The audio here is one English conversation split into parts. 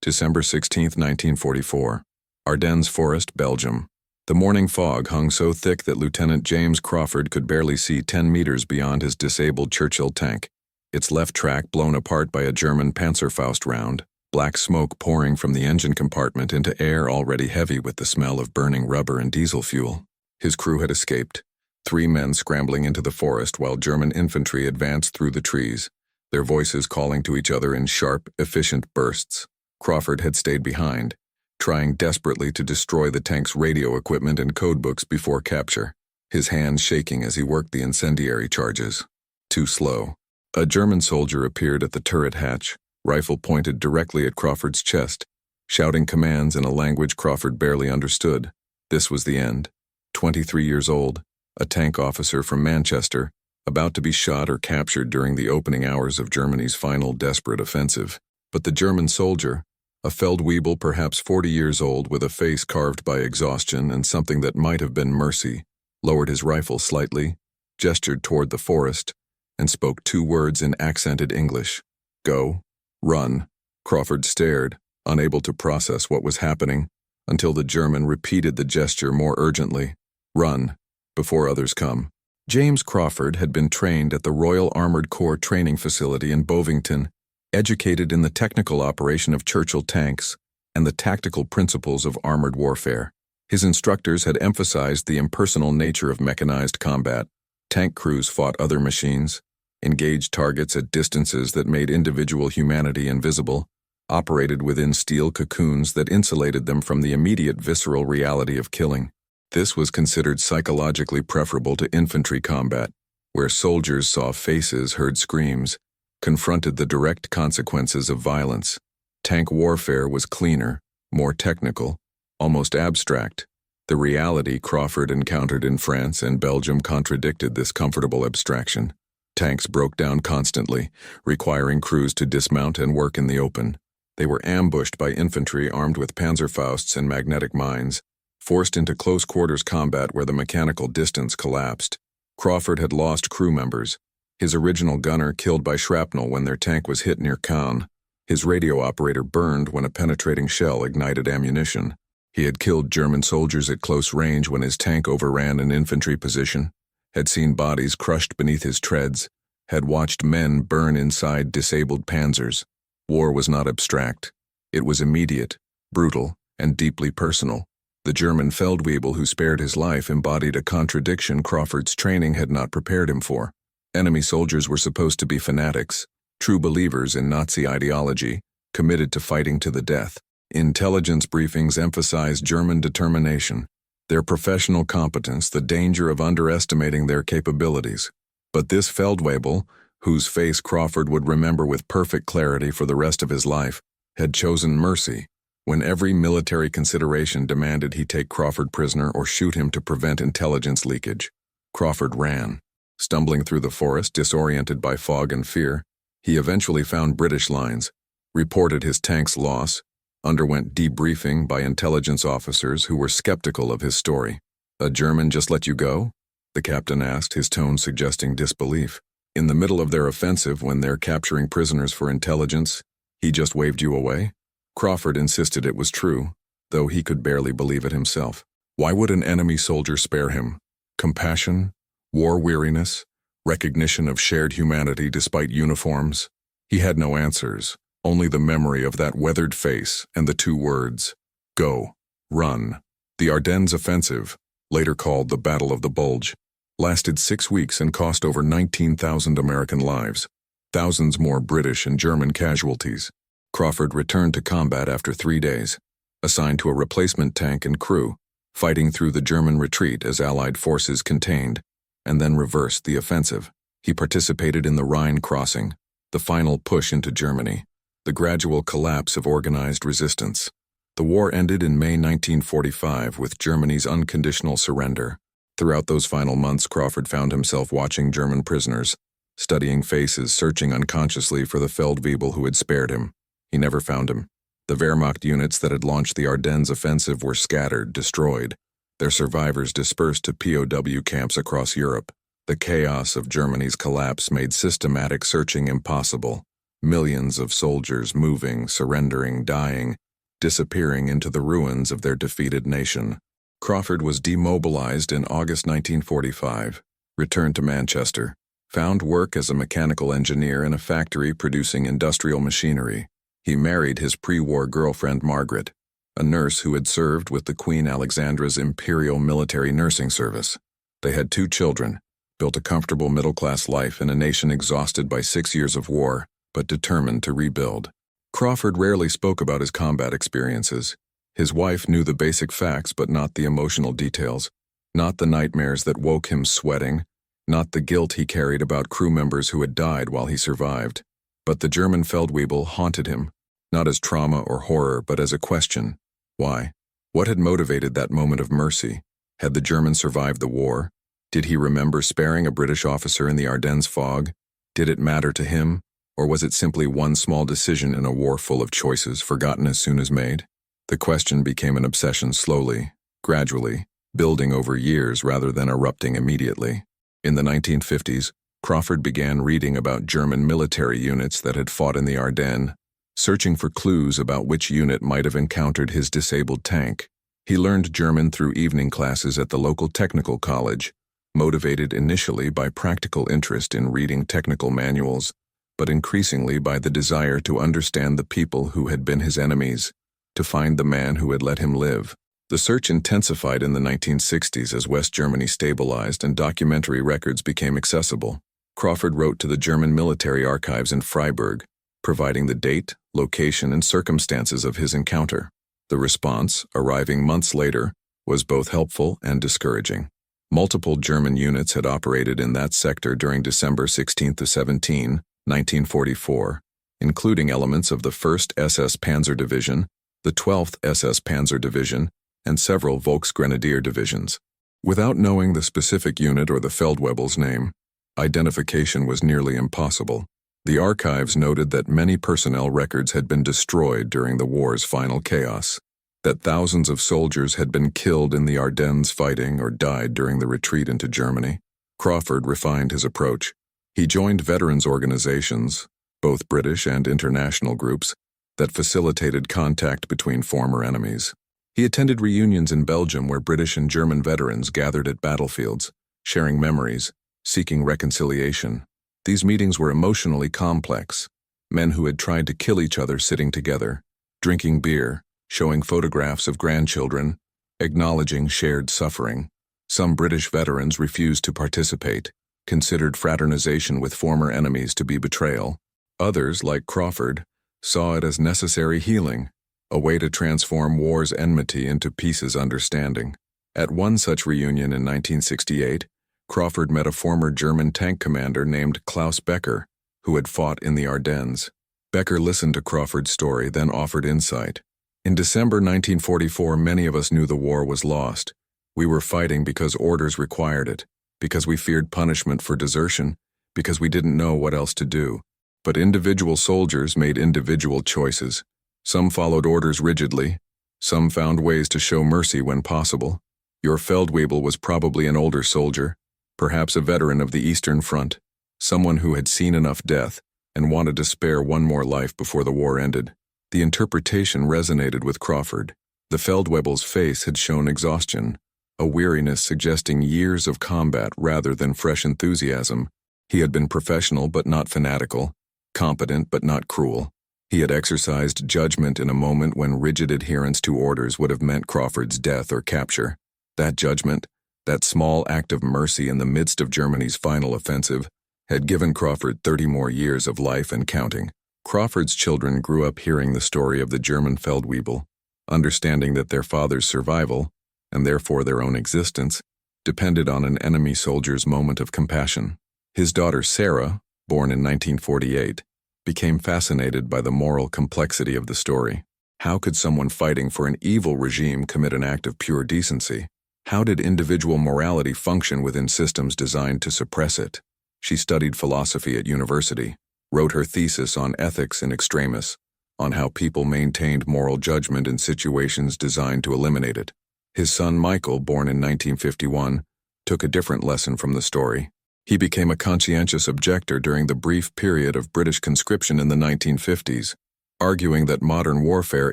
December 16, 1944. Ardennes Forest, Belgium. The morning fog hung so thick that Lieutenant James Crawford could barely see 10 meters beyond his disabled Churchill tank, its left track blown apart by a German Panzerfaust round, black smoke pouring from the engine compartment into air already heavy with the smell of burning rubber and diesel fuel. His crew had escaped, 3 men scrambling into the forest while German infantry advanced through the trees, their voices calling to each other in sharp, efficient bursts. Crawford had stayed behind, trying desperately to destroy the tank's radio equipment and codebooks before capture, his hands shaking as he worked the incendiary charges. Too slow. A German soldier appeared at the turret hatch, rifle pointed directly at Crawford's chest, shouting commands in a language Crawford barely understood. This was the end. 23 years old, a tank officer from Manchester, about to be shot or captured during the opening hours of Germany's final desperate offensive. But the German soldier, a Feldwebel perhaps 40 years old with a face carved by exhaustion and something that might have been mercy, lowered his rifle slightly, gestured toward the forest, and spoke 2 words in accented English. Go. Run. Crawford stared, unable to process what was happening, until the German repeated the gesture more urgently. Run, before others come. James Crawford had been trained at the Royal Armoured Corps training facility in Bovington, educated in the technical operation of Churchill tanks and the tactical principles of armored warfare. His instructors had emphasized the impersonal nature of mechanized combat. Tank crews fought other machines, engaged targets at distances that made individual humanity invisible, operated within steel cocoons that insulated them from the immediate visceral reality of killing. This was considered psychologically preferable to infantry combat, where soldiers saw faces, heard screams, confronted the direct consequences of violence. Tank warfare was cleaner, more technical, almost abstract. The reality Crawford encountered in France and Belgium contradicted this comfortable abstraction. Tanks broke down constantly, requiring crews to dismount and work in the open. They were ambushed by infantry armed with Panzerfausts and magnetic mines, forced into close-quarters combat where the mechanical distance collapsed. Crawford had lost crew members, his original gunner killed by shrapnel when their tank was hit near Caen. His radio operator burned when a penetrating shell ignited ammunition. He had killed German soldiers at close range when his tank overran an infantry position, had seen bodies crushed beneath his treads, had watched men burn inside disabled panzers. War was not abstract. It was immediate, brutal, and deeply personal. The German Feldwebel who spared his life embodied a contradiction Crawford's training had not prepared him for. Enemy soldiers were supposed to be fanatics, true believers in Nazi ideology, committed to fighting to the death. Intelligence briefings emphasized German determination, their professional competence, the danger of underestimating their capabilities. But this Feldwebel, whose face Crawford would remember with perfect clarity for the rest of his life, had chosen mercy, when every military consideration demanded he take Crawford prisoner or shoot him to prevent intelligence leakage. Crawford ran. Stumbling through the forest, disoriented by fog and fear, he eventually found British lines, reported his tank's loss, underwent debriefing by intelligence officers who were skeptical of his story. "A German just let you go?" the captain asked, his tone suggesting disbelief. "In the middle of their offensive, when they're capturing prisoners for intelligence, he just waved you away?" Crawford insisted it was true, though he could barely believe it himself. Why would an enemy soldier spare him? Compassion? War weariness? Recognition of shared humanity despite uniforms? He had no answers, only the memory of that weathered face and the 2 words, go, run. The Ardennes Offensive, later called the Battle of the Bulge, lasted 6 weeks and cost over 19,000 American lives, thousands more British and German casualties. Crawford returned to combat after 3 days, assigned to a replacement tank and crew, fighting through the German retreat as Allied forces contained, and then reversed the offensive. He participated in the Rhine crossing, the final push into Germany, the gradual collapse of organized resistance. The war ended in May 1945 with Germany's unconditional surrender. Throughout those final months, Crawford found himself watching German prisoners, studying faces, searching unconsciously for the Feldwebel who had spared him. He never found him. The Wehrmacht units that had launched the Ardennes offensive were scattered, destroyed, their survivors dispersed to POW camps across Europe. The chaos of Germany's collapse made systematic searching impossible. Millions of soldiers moving, surrendering, dying, disappearing into the ruins of their defeated nation. Crawford was demobilized in August 1945, returned to Manchester, found work as a mechanical engineer in a factory producing industrial machinery. He married his pre-war girlfriend Margaret, a nurse who had served with the Queen Alexandra's Imperial Military Nursing Service. They had 2 children, built a comfortable middle-class life in a nation exhausted by 6 years of war, but determined to rebuild. Crawford rarely spoke about his combat experiences. His wife knew the basic facts but not the emotional details, not the nightmares that woke him sweating, not the guilt he carried about crew members who had died while he survived. But the German Feldwebel haunted him, not as trauma or horror but as a question. Why? What had motivated that moment of mercy? Had the Germans survived the war? Did he remember sparing a British officer in the Ardennes fog? Did it matter to him? Or was it simply one small decision in a war full of choices, forgotten as soon as made? The question became an obsession slowly, gradually, building over years rather than erupting immediately. In the 1950s, Crawford began reading about German military units that had fought in the Ardennes, searching for clues about which unit might have encountered his disabled tank. He learned German through evening classes at the local technical college, motivated initially by practical interest in reading technical manuals, but increasingly by the desire to understand the people who had been his enemies, to find the man who had let him live. The search intensified in the 1960s as West Germany stabilized and documentary records became accessible. Crawford wrote to the German military archives in Freiburg, providing the date, location, and circumstances of his encounter. The response, arriving months later, was both helpful and discouraging. Multiple German units had operated in that sector during December 16 to 17, 1944, including elements of the 1st SS Panzer Division, the 12th SS Panzer Division, and several Volksgrenadier divisions. Without knowing the specific unit or the Feldwebel's name, identification was nearly impossible. The archives noted that many personnel records had been destroyed during the war's final chaos, that thousands of soldiers had been killed in the Ardennes fighting or died during the retreat into Germany. Crawford refined his approach. He joined veterans organizations, both British and international groups, that facilitated contact between former enemies. He attended reunions in Belgium where British and German veterans gathered at battlefields, sharing memories, seeking reconciliation. These meetings were emotionally complex. Men who had tried to kill each other sitting together, drinking beer, showing photographs of grandchildren, acknowledging shared suffering. Some British veterans refused to participate, considered fraternization with former enemies to be betrayal. Others, like Crawford, saw it as necessary healing, a way to transform war's enmity into peace's understanding. At one such reunion in 1968, Crawford met a former German tank commander named Klaus Becker, who had fought in the Ardennes. Becker listened to Crawford's story, then offered insight. In December 1944, many of us knew the war was lost. We were fighting because orders required it, because we feared punishment for desertion, because we didn't know what else to do. But individual soldiers made individual choices. Some followed orders rigidly. Some found ways to show mercy when possible. Your Feldwebel was probably an older soldier, perhaps a veteran of the Eastern Front, someone who had seen enough death and wanted to spare one more life before the war ended. The interpretation resonated with Crawford. The Feldwebel's face had shown exhaustion, a weariness suggesting years of combat rather than fresh enthusiasm. He had been professional but not fanatical, competent but not cruel. He had exercised judgment in a moment when rigid adherence to orders would have meant Crawford's death or capture. That judgment, that small act of mercy in the midst of Germany's final offensive, had given Crawford 30 more years of life and counting. Crawford's children grew up hearing the story of the German Feldwebel, understanding that their father's survival, and therefore their own existence, depended on an enemy soldier's moment of compassion. His daughter Sarah, born in 1948, became fascinated by the moral complexity of the story. How could someone fighting for an evil regime commit an act of pure decency? How did individual morality function within systems designed to suppress it? She studied philosophy at university, wrote her thesis on ethics in extremis, on how people maintained moral judgment in situations designed to eliminate it. His son Michael, born in 1951, took a different lesson from the story. He became a conscientious objector during the brief period of British conscription in the 1950s, arguing that modern warfare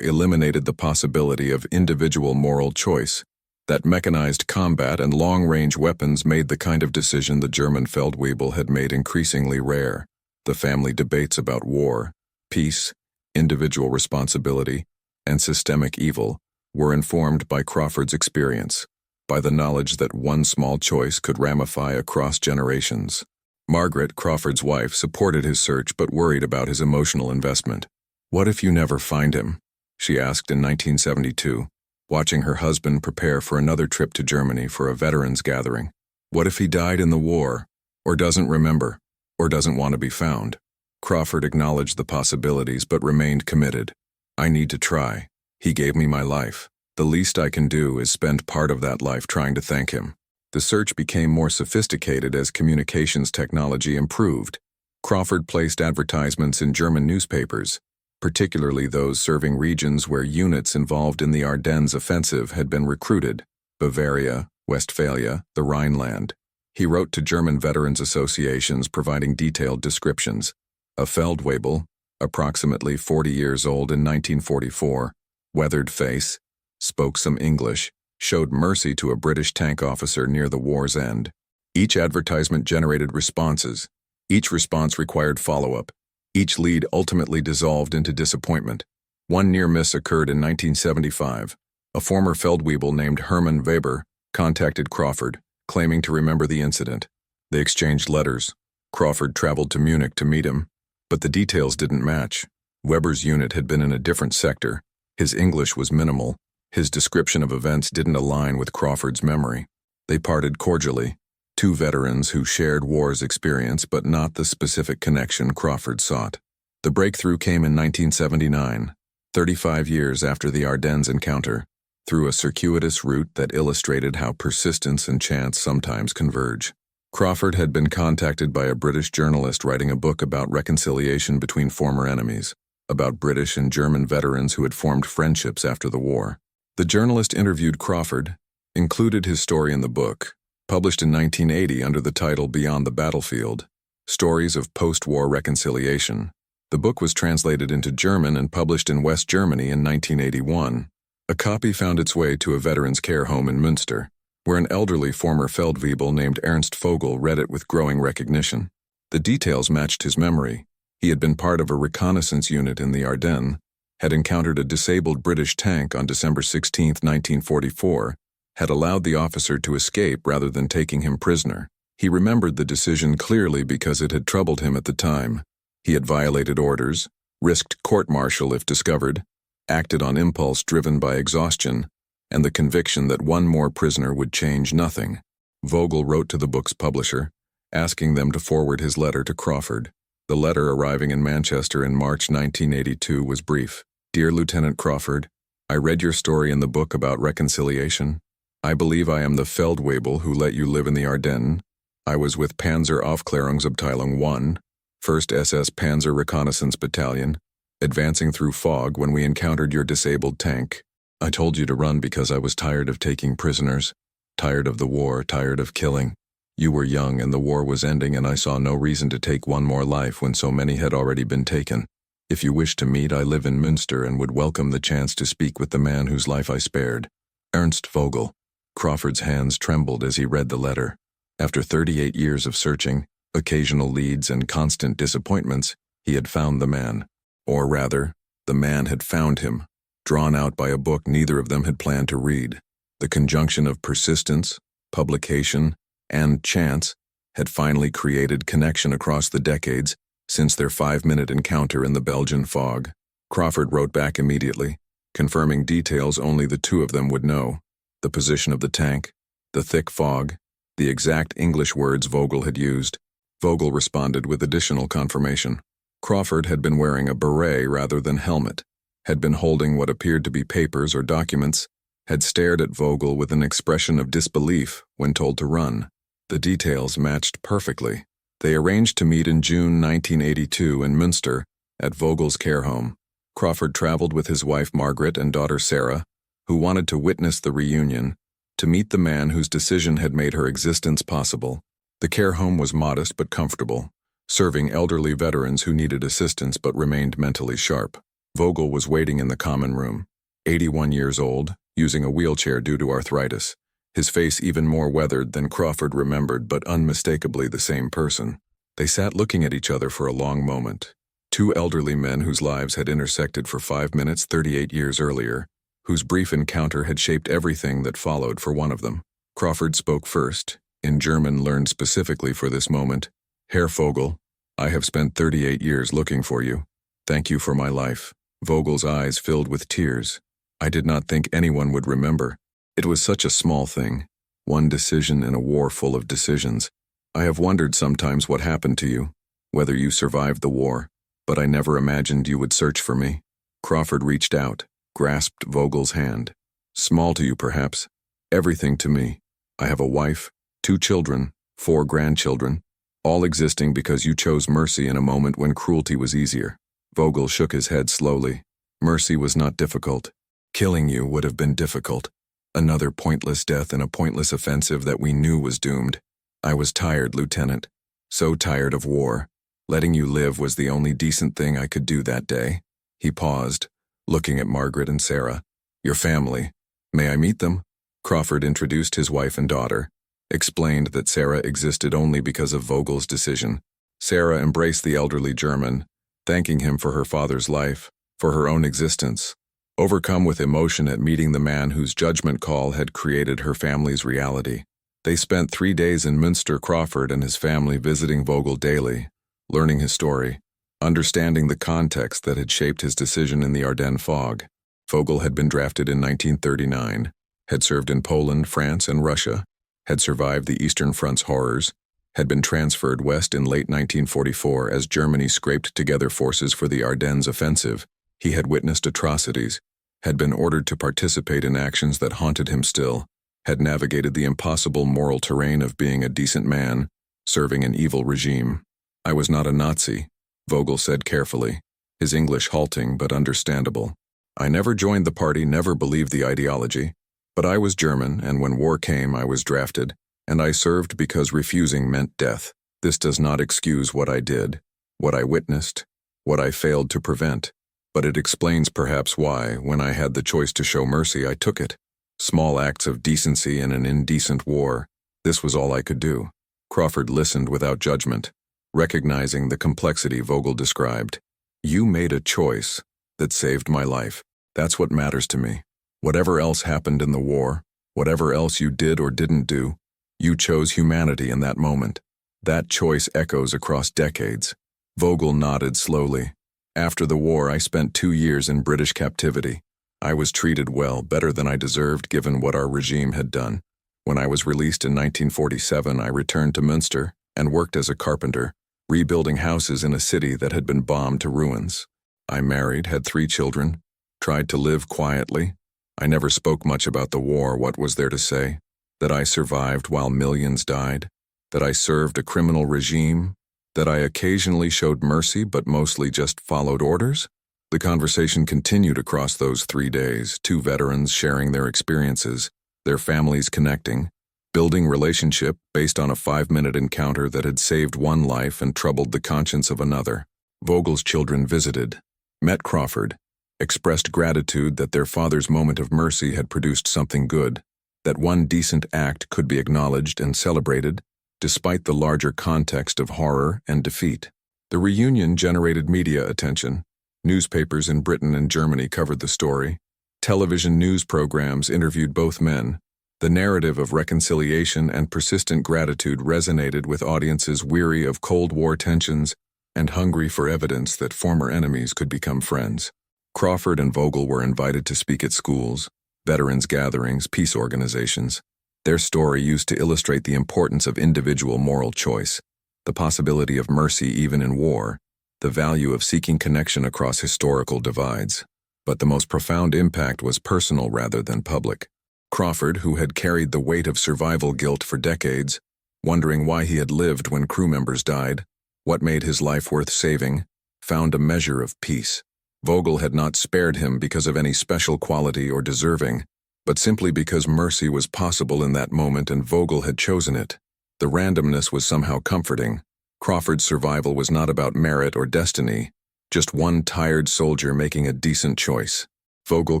eliminated the possibility of individual moral choice, that mechanized combat and long-range weapons made the kind of decision the German Feldwebel had made increasingly rare. The family debates about war, peace, individual responsibility, and systemic evil were informed by Crawford's experience, by the knowledge that one small choice could ramify across generations. Margaret, Crawford's wife, supported his search but worried about his emotional investment. "What if you never find him?" she asked in 1972, watching her husband prepare for another trip to Germany for a veterans gathering. "What if he died in the war, or doesn't remember, or doesn't want to be found?" Crawford acknowledged the possibilities but remained committed. "I need to try. He gave me my life. The least I can do is spend part of that life trying to thank him." The search became more sophisticated as communications technology improved. Crawford placed advertisements in German newspapers, particularly those serving regions where units involved in the Ardennes offensive had been recruited: Bavaria, Westphalia, the Rhineland. He wrote to German veterans associations providing detailed descriptions. A Feldwebel, approximately 40 years old in 1944, weathered face, spoke some English, showed mercy to a British tank officer near the war's end. Each advertisement generated responses. Each response required follow-up. Each lead ultimately dissolved into disappointment. One near miss occurred in 1975. A former Feldwebel named Hermann Weber contacted Crawford, claiming to remember the incident. They exchanged letters. Crawford traveled to Munich to meet him, but the details didn't match. Weber's unit had been in a different sector. His English was minimal. His description of events didn't align with Crawford's memory. They parted cordially, two veterans who shared war's experience but not the specific connection Crawford sought. The breakthrough came in 1979, 35 years after the Ardennes encounter, through a circuitous route that illustrated how persistence and chance sometimes converge. Crawford had been contacted by a British journalist writing a book about reconciliation between former enemies, about British and German veterans who had formed friendships after the war. The journalist interviewed Crawford, included his story in the book, published in 1980 under the title Beyond the Battlefield, Stories of Post-War Reconciliation. The book was translated into German and published in West Germany in 1981. A copy found its way to a veterans' care home in Münster, where an elderly former Feldwebel named Ernst Vogel read it with growing recognition. The details matched his memory. He had been part of a reconnaissance unit in the Ardennes, had encountered a disabled British tank on December 16, 1944, had allowed the officer to escape rather than taking him prisoner. He remembered the decision clearly because it had troubled him at the time. He had violated orders, risked court-martial if discovered, acted on impulse driven by exhaustion, and the conviction that one more prisoner would change nothing. Vogel wrote to the book's publisher, asking them to forward his letter to Crawford. The letter arriving in Manchester in March 1982 was brief. "Dear Lieutenant Crawford, I read your story in the book about reconciliation. I believe I am the Feldwebel who let you live in the Ardennes. I was with Panzer Aufklärungsabteilung 1, 1st SS Panzer Reconnaissance Battalion, advancing through fog when we encountered your disabled tank. I told you to run because I was tired of taking prisoners, tired of the war, tired of killing. You were young and the war was ending, and I saw no reason to take one more life when so many had already been taken. If you wish to meet, I live in Münster and would welcome the chance to speak with the man whose life I spared. Ernst Vogel." Crawford's hands trembled as he read the letter. After 38 years of searching, occasional leads and constant disappointments, he had found the man. Or rather, the man had found him, drawn out by a book neither of them had planned to read. The conjunction of persistence, publication, and chance had finally created connection across the decades since their 5-minute encounter in the Belgian fog. Crawford wrote back immediately, confirming details only the two of them would know: the position of the tank, the thick fog, the exact English words Vogel had used. Vogel responded with additional confirmation. Crawford had been wearing a beret rather than helmet, had been holding what appeared to be papers or documents, had stared at Vogel with an expression of disbelief when told to run. The details matched perfectly. They arranged to meet in June 1982 in Münster at Vogel's care home. Crawford traveled with his wife Margaret and daughter Sarah, who wanted to witness the reunion, to meet the man whose decision had made her existence possible. The care home was modest but comfortable, serving elderly veterans who needed assistance but remained mentally sharp. Vogel was waiting in the common room, 81 years old, using a wheelchair due to arthritis, his face even more weathered than Crawford remembered but unmistakably the same person. They sat looking at each other for a long moment. Two elderly men whose lives had intersected for 5 minutes 38 years earlier, whose brief encounter had shaped everything that followed for one of them. Crawford spoke first, in German learned specifically for this moment. "Herr Vogel, I have spent 38 years looking for you. Thank you for my life." Vogel's eyes filled with tears. "I did not think anyone would remember. It was such a small thing, one decision in a war full of decisions. I have wondered sometimes what happened to you, whether you survived the war, but I never imagined you would search for me." Crawford reached out, grasped Vogel's hand. "Small to you perhaps, everything to me. I have a wife, 2 children, 4 grandchildren, all existing because you chose mercy in a moment when cruelty was easier." Vogel shook his head slowly. "Mercy was not difficult. Killing you would have been difficult. Another pointless death in a pointless offensive that we knew was doomed. I was tired, Lieutenant. So tired of war. Letting you live was the only decent thing I could do that day." He paused, looking at Margaret and Sarah. "Your family. May I meet them?" Crawford introduced his wife and daughter, explained that Sarah existed only because of Vogel's decision. Sarah embraced the elderly German, thanking him for her father's life, for her own existence, overcome with emotion at meeting the man whose judgment call had created her family's reality. They spent 3 days in Münster. Crawford and his family visiting Vogel daily, learning his story, understanding the context that had shaped his decision in the Ardennes fog. Vogel had been drafted in 1939, had served in Poland, France, and Russia, had survived the Eastern Front's horrors, had been transferred west in late 1944 as Germany scraped together forces for the Ardennes offensive. He had witnessed atrocities, had been ordered to participate in actions that haunted him still, had navigated the impossible moral terrain of being a decent man, serving an evil regime. "I was not a Nazi," Vogel said carefully, his English halting but understandable. "I never joined the party, never believed the ideology. But I was German, and when war came, I was drafted, and I served because refusing meant death. This does not excuse what I did, what I witnessed, what I failed to prevent. But it explains perhaps why, when I had the choice to show mercy, I took it. Small acts of decency in an indecent war. This was all I could do." Crawford listened without judgment, recognizing the complexity Vogel described. "You made a choice that saved my life. That's what matters to me. Whatever else happened in the war, whatever else you did or didn't do, you chose humanity in that moment. That choice echoes across decades." Vogel nodded slowly. "After the war, I spent 2 years in British captivity. I was treated well, better than I deserved given what our regime had done. When I was released in 1947, I returned to Münster and worked as a carpenter, rebuilding houses in a city that had been bombed to ruins. I married, had 3 children, tried to live quietly. I never spoke much about the war. What was there to say? That I survived while millions died? That I served a criminal regime? That I occasionally showed mercy but mostly just followed orders?" The conversation continued across those 3 days, 2 veterans sharing their experiences, their families connecting, building relationship based on a 5-minute encounter that had saved one life and troubled the conscience of another. Vogel's children visited, met Crawford, expressed gratitude that their father's moment of mercy had produced something good, that one decent act could be acknowledged and celebrated, despite the larger context of horror and defeat. The reunion generated media attention. Newspapers in Britain and Germany covered the story. Television news programs interviewed both men. The narrative of reconciliation and persistent gratitude resonated with audiences weary of Cold War tensions and hungry for evidence that former enemies could become friends. Crawford and Vogel were invited to speak at schools, veterans gatherings, peace organizations. Their story used to illustrate the importance of individual moral choice, the possibility of mercy even in war, the value of seeking connection across historical divides. But the most profound impact was personal rather than public. Crawford, who had carried the weight of survival guilt for decades, wondering why he had lived when crew members died, what made his life worth saving, found a measure of peace. Vogel had not spared him because of any special quality or deserving, but simply because mercy was possible in that moment and Vogel had chosen it. The randomness was somehow comforting. Crawford's survival was not about merit or destiny, just one tired soldier making a decent choice. Vogel,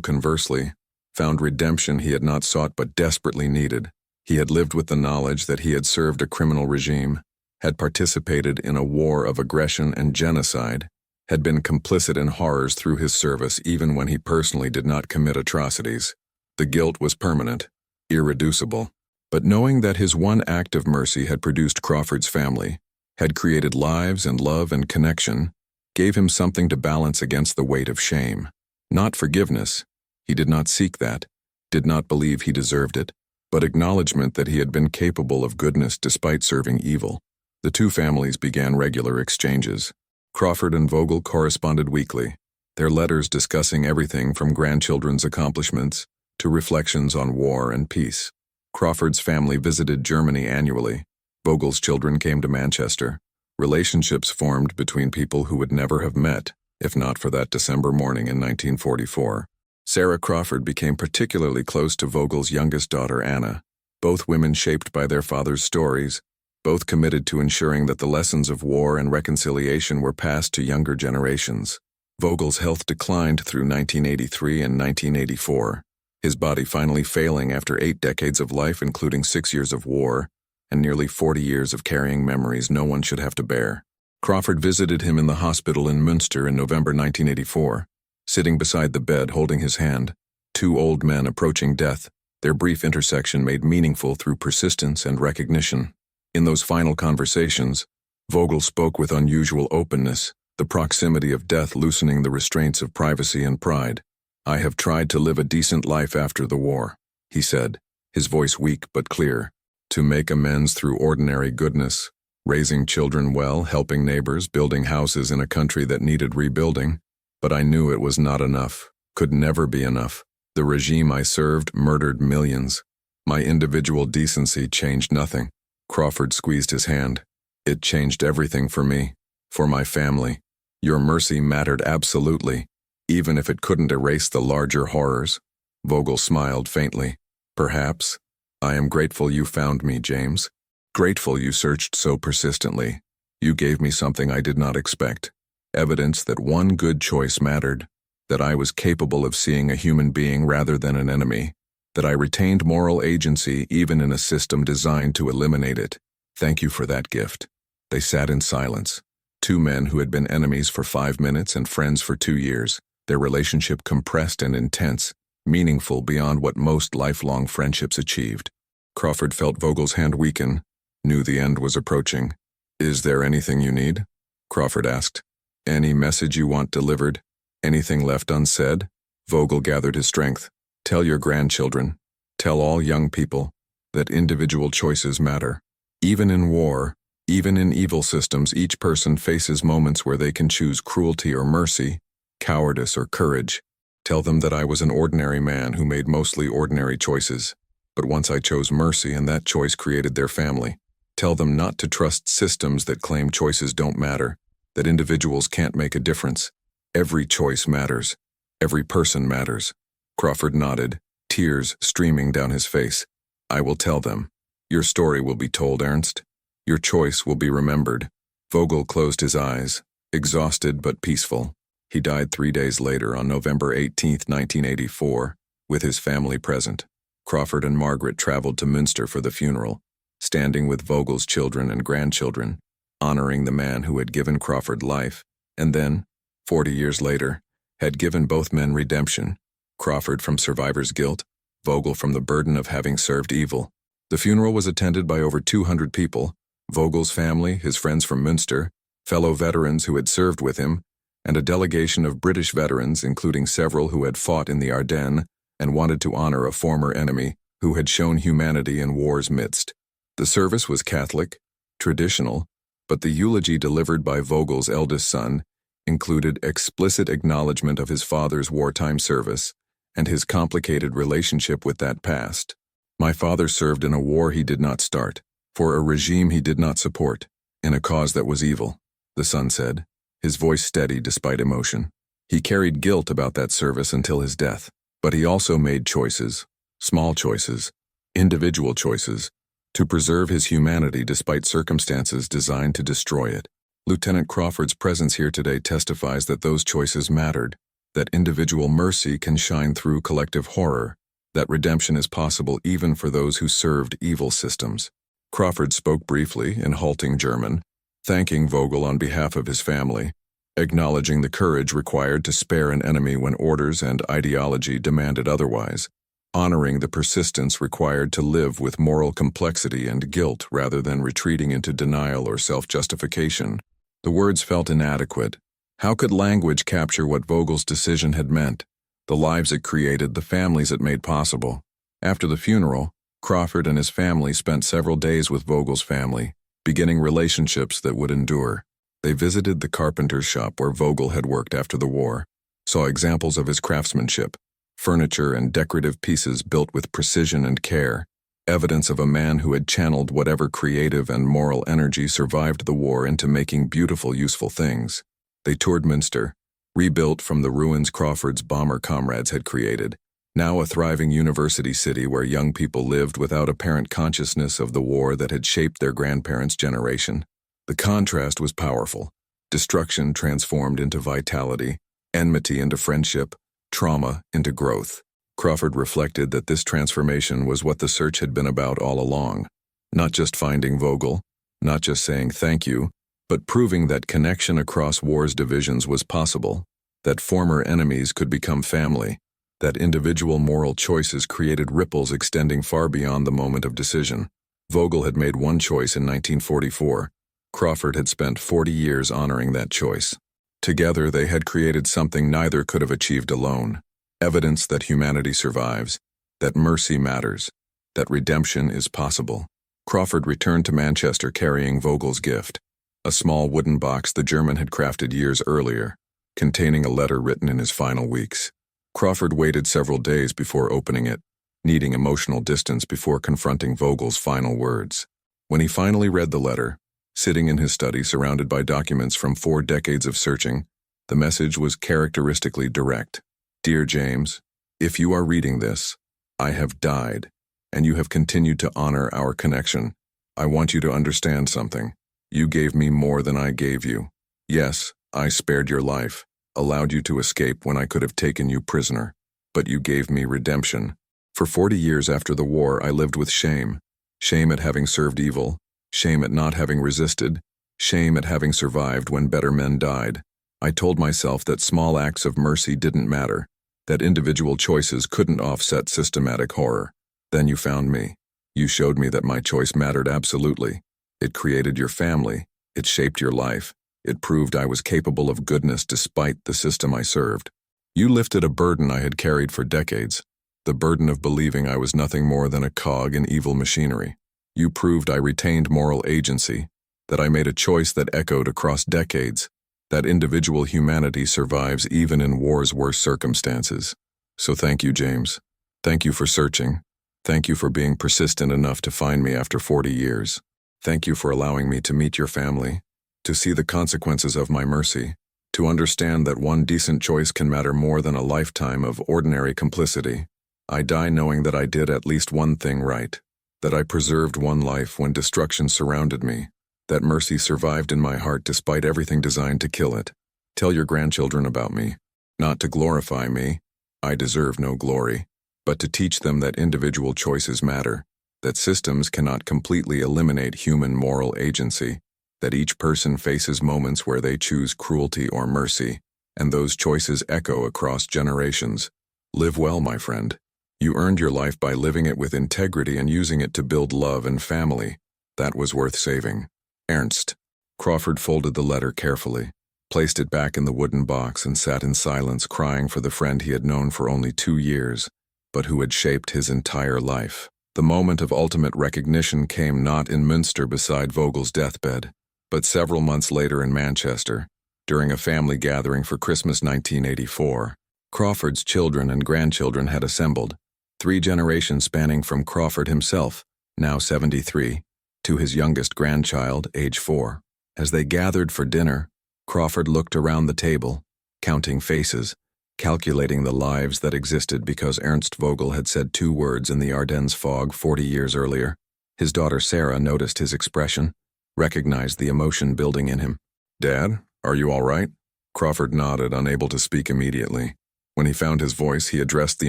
conversely, found redemption he had not sought but desperately needed. He had lived with the knowledge that he had served a criminal regime, had participated in a war of aggression and genocide, had been complicit in horrors through his service even when he personally did not commit atrocities. The guilt was permanent, irreducible. But knowing that his one act of mercy had produced Crawford's family, had created lives and love and connection, gave him something to balance against the weight of shame. Not forgiveness, he did not seek that, did not believe he deserved it, but acknowledgement that he had been capable of goodness despite serving evil. The two families began regular exchanges. Crawford and Vogel corresponded weekly, their letters discussing everything from grandchildren's accomplishments to reflections on war and peace. Crawford's family visited Germany annually. Vogel's children came to Manchester. Relationships formed between people who would never have met, if not for that December morning in 1944. Sarah Crawford became particularly close to Vogel's youngest daughter, Anna. Both women shaped by their father's stories, both committed to ensuring that the lessons of war and reconciliation were passed to younger generations. Vogel's health declined through 1983 and 1984. His body finally failing after 8 decades of life, including 6 years of war, and nearly 40 years of carrying memories no one should have to bear. Crawford visited him in the hospital in Münster in November 1984, sitting beside the bed holding his hand, 2 old men approaching death, their brief intersection made meaningful through persistence and recognition. In those final conversations, Vogel spoke with unusual openness, the proximity of death loosening the restraints of privacy and pride. "I have tried to live a decent life after the war," he said, his voice weak but clear, "to make amends through ordinary goodness, raising children well, helping neighbors, building houses in a country that needed rebuilding. But I knew it was not enough, could never be enough. The regime I served murdered millions. My individual decency changed nothing." Crawford squeezed his hand. "It changed everything for me, for my family. Your mercy mattered absolutely, even if it couldn't erase the larger horrors." Vogel smiled faintly. "Perhaps. I am grateful you found me, James. Grateful you searched so persistently. You gave me something I did not expect. Evidence that one good choice mattered, that I was capable of seeing a human being rather than an enemy, that I retained moral agency even in a system designed to eliminate it. Thank you for that gift." They sat in silence. 2 men who had been enemies for 5 minutes and friends for 2 years, their relationship compressed and intense, meaningful beyond what most lifelong friendships achieved. Crawford felt Vogel's hand weaken, knew the end was approaching. "Is there anything you need?" Crawford asked. "Any message you want delivered? Anything left unsaid?" Vogel gathered his strength. "Tell your grandchildren, tell all young people, that individual choices matter. Even in war, even in evil systems, each person faces moments where they can choose cruelty or mercy, cowardice or courage. Tell them that I was an ordinary man who made mostly ordinary choices, but once I chose mercy and that choice created their family. Tell them not to trust systems that claim choices don't matter, that individuals can't make a difference. Every choice matters. Every person matters." Crawford nodded, tears streaming down his face. "I will tell them. Your story will be told, Ernst. Your choice will be remembered." Vogel closed his eyes, exhausted but peaceful. He died 3 days later on November 18, 1984, with his family present. Crawford and Margaret traveled to Münster for the funeral, standing with Vogel's children and grandchildren, honoring the man who had given Crawford life, and then, 40 years later, had given both men redemption, Crawford from survivor's guilt, Vogel from the burden of having served evil. The funeral was attended by over 200 people, Vogel's family, his friends from Münster, fellow veterans who had served with him, and a delegation of British veterans, including several who had fought in the Ardennes and wanted to honor a former enemy who had shown humanity in war's midst. The service was Catholic, traditional, but the eulogy delivered by Vogel's eldest son included explicit acknowledgement of his father's wartime service and his complicated relationship with that past. "My father served in a war he did not start, for a regime he did not support, in a cause that was evil," the son said, his voice steady despite emotion. He carried guilt about that service until his death, but he also made choices, small choices, individual choices, to preserve his humanity despite circumstances designed to destroy it. Lieutenant Crawford's presence here today testifies that those choices mattered, that individual mercy can shine through collective horror, that redemption is possible even for those who served evil systems. Crawford spoke briefly in halting German, thanking Vogel on behalf of his family, acknowledging the courage required to spare an enemy when orders and ideology demanded otherwise, honoring the persistence required to live with moral complexity and guilt rather than retreating into denial or self-justification. The words felt inadequate. How could language capture what Vogel's decision had meant? The lives it created, the families it made possible. After the funeral, Crawford and his family spent several days with Vogel's family, beginning relationships that would endure. They visited the carpenter's shop where Vogel had worked after the war, saw examples of his craftsmanship, furniture and decorative pieces built with precision and care, evidence of a man who had channeled whatever creative and moral energy survived the war into making beautiful, useful things. They toured Münster, rebuilt from the ruins Crawford's bomber comrades had created, now a thriving university city where young people lived without apparent consciousness of the war that had shaped their grandparents' generation. The contrast was powerful. Destruction transformed into vitality, enmity into friendship, trauma into growth. Crawford reflected that this transformation was what the search had been about all along. Not just finding Vogel, not just saying thank you, but proving that connection across war's divisions was possible, that former enemies could become family, that individual moral choices created ripples extending far beyond the moment of decision. Vogel had made one choice in 1944. Crawford had spent 40 years honoring that choice. Together they had created something neither could have achieved alone. Evidence that humanity survives, that mercy matters, that redemption is possible. Crawford returned to Manchester carrying Vogel's gift, a small wooden box the German had crafted years earlier, containing a letter written in his final weeks. Crawford waited several days before opening it, needing emotional distance before confronting Vogel's final words. When he finally read the letter, sitting in his study surrounded by documents from 4 decades of searching, the message was characteristically direct. Dear James, if you are reading this, I have died, and you have continued to honor our connection. I want you to understand something. You gave me more than I gave you. Yes, I spared your life, allowed you to escape when I could have taken you prisoner, but you gave me redemption. For 40 years after the war, I lived with shame. Shame at having served evil, shame at not having resisted, shame at having survived when better men died. I told myself that small acts of mercy didn't matter, that individual choices couldn't offset systematic horror. Then you found me. You showed me that my choice mattered absolutely. It created your family. It shaped your life. It proved I was capable of goodness despite the system I served. You lifted a burden I had carried for decades, the burden of believing I was nothing more than a cog in evil machinery. You proved I retained moral agency, that I made a choice that echoed across decades, that individual humanity survives even in war's worst circumstances. So thank you, James. Thank you for searching. Thank you for being persistent enough to find me after 40 years. Thank you for allowing me to meet your family, to see the consequences of my mercy, to understand that one decent choice can matter more than a lifetime of ordinary complicity. I die knowing that I did at least one thing right, that I preserved one life when destruction surrounded me, that mercy survived in my heart despite everything designed to kill it. Tell your grandchildren about me, not to glorify me, I deserve no glory, but to teach them that individual choices matter, that systems cannot completely eliminate human moral agency, that each person faces moments where they choose cruelty or mercy, and those choices echo across generations. Live well, my friend. You earned your life by living it with integrity and using it to build love and family. That was worth saving. Ernst. Crawford folded the letter carefully, placed it back in the wooden box and sat in silence crying for the friend he had known for only 2 years, but who had shaped his entire life. The moment of ultimate recognition came not in Münster beside Vogel's deathbed, but several months later in Manchester, during a family gathering for Christmas 1984. Crawford's children and grandchildren had assembled, 3 generations spanning from Crawford himself, now 73, to his youngest grandchild, age 4. As they gathered for dinner, Crawford looked around the table, counting faces, calculating the lives that existed because Ernst Vogel had said 2 words in the Ardennes fog 40 years earlier. His daughter Sarah noticed his expression, recognized the emotion building in him. "Dad, are you all right?" Crawford nodded, unable to speak immediately. When he found his voice, he addressed the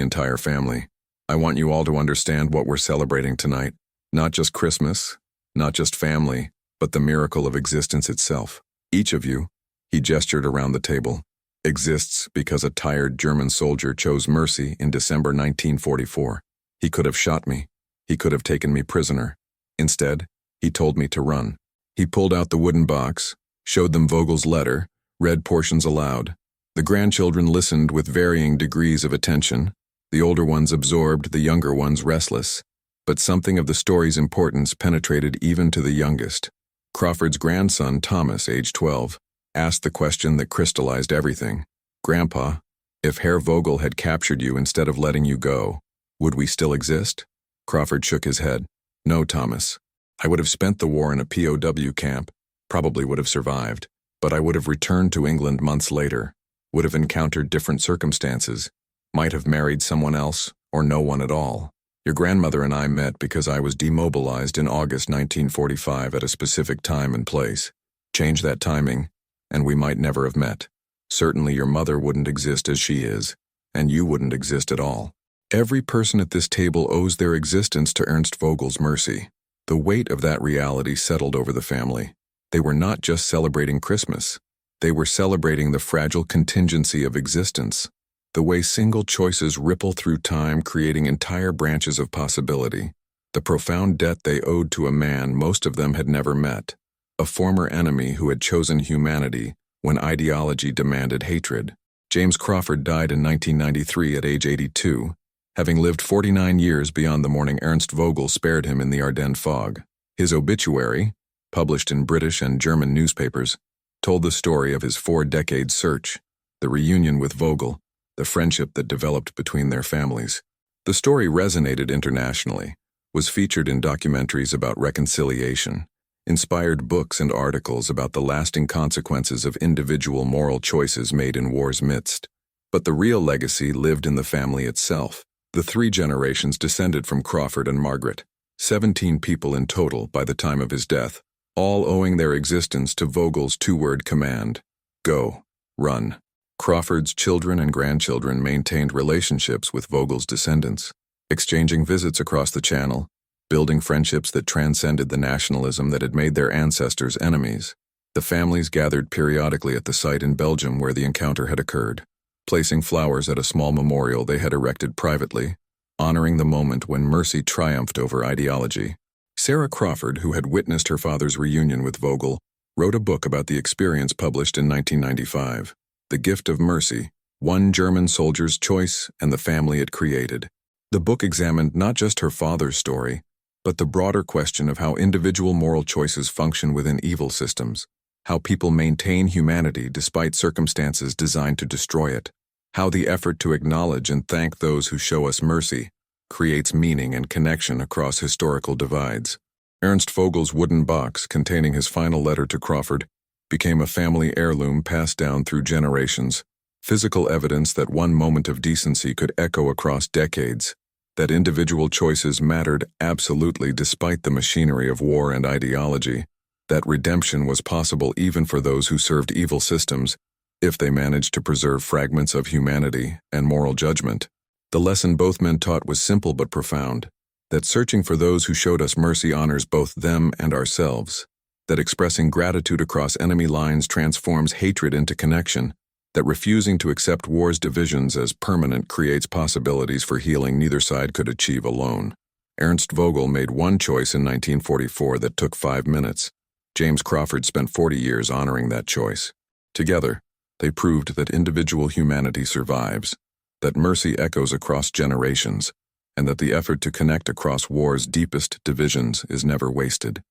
entire family. "I want you all to understand what we're celebrating tonight. Not just Christmas, not just family, but the miracle of existence itself. Each of you," he gestured around the table, "exists because a tired German soldier chose mercy in December 1944. He could have shot me. He could have taken me prisoner. Instead, he told me to run." He pulled out the wooden box, showed them Vogel's letter, read portions aloud. The grandchildren listened with varying degrees of attention, the older ones absorbed, the younger ones restless. But something of the story's importance penetrated even to the youngest. Crawford's grandson, Thomas, age 12, asked the question that crystallized everything. "Grandpa, if Herr Vogel had captured you instead of letting you go, would we still exist?" Crawford shook his head. "No, Thomas. I would have spent the war in a POW camp, probably would have survived, but I would have returned to England months later, would have encountered different circumstances, might have married someone else, or no one at all. Your grandmother and I met because I was demobilized in August 1945 at a specific time and place. Change that timing, and we might never have met. Certainly your mother wouldn't exist as she is, and you wouldn't exist at all. Every person at this table owes their existence to Ernst Vogel's mercy." The weight of that reality settled over the family. They were not just celebrating Christmas. They were celebrating the fragile contingency of existence, the way single choices ripple through time, creating entire branches of possibility, the profound debt they owed to a man most of them had never met, a former enemy who had chosen humanity when ideology demanded hatred. James Crawford died in 1993 at age 82, having lived 49 years beyond the morning Ernst Vogel spared him in the Ardennes fog. His obituary, published in British and German newspapers, told the story of his 4-decade search, the reunion with Vogel, the friendship that developed between their families. The story resonated internationally, was featured in documentaries about reconciliation, inspired books and articles about the lasting consequences of individual moral choices made in war's midst. But the real legacy lived in the family itself. The 3 generations descended from Crawford and Margaret, 17 people in total by the time of his death, all owing their existence to Vogel's 2-word command: go, run. Crawford's children and grandchildren maintained relationships with Vogel's descendants, exchanging visits across the Channel, building friendships that transcended the nationalism that had made their ancestors enemies. The families gathered periodically at the site in Belgium where the encounter had occurred, placing flowers at a small memorial they had erected privately, honoring the moment when mercy triumphed over ideology. Sarah Crawford, who had witnessed her father's reunion with Vogel, wrote a book about the experience published in 1995, The Gift of Mercy, One German Soldier's Choice and the Family It Created. The book examined not just her father's story, but the broader question of how individual moral choices function within evil systems, how people maintain humanity despite circumstances designed to destroy it, how the effort to acknowledge and thank those who show us mercy creates meaning and connection across historical divides. Ernst Vogel's wooden box containing his final letter to Crawford became a family heirloom passed down through generations, physical evidence that one moment of decency could echo across decades, that individual choices mattered absolutely despite the machinery of war and ideology, that redemption was possible even for those who served evil systems, if they managed to preserve fragments of humanity and moral judgment. The lesson both men taught was simple but profound, that searching for those who showed us mercy honors both them and ourselves, that expressing gratitude across enemy lines transforms hatred into connection, that refusing to accept war's divisions as permanent creates possibilities for healing neither side could achieve alone. Ernst Vogel made one choice in 1944 that took 5 minutes. James Crawford spent 40 years honoring that choice. Together, they proved that individual humanity survives, that mercy echoes across generations, and that the effort to connect across war's deepest divisions is never wasted.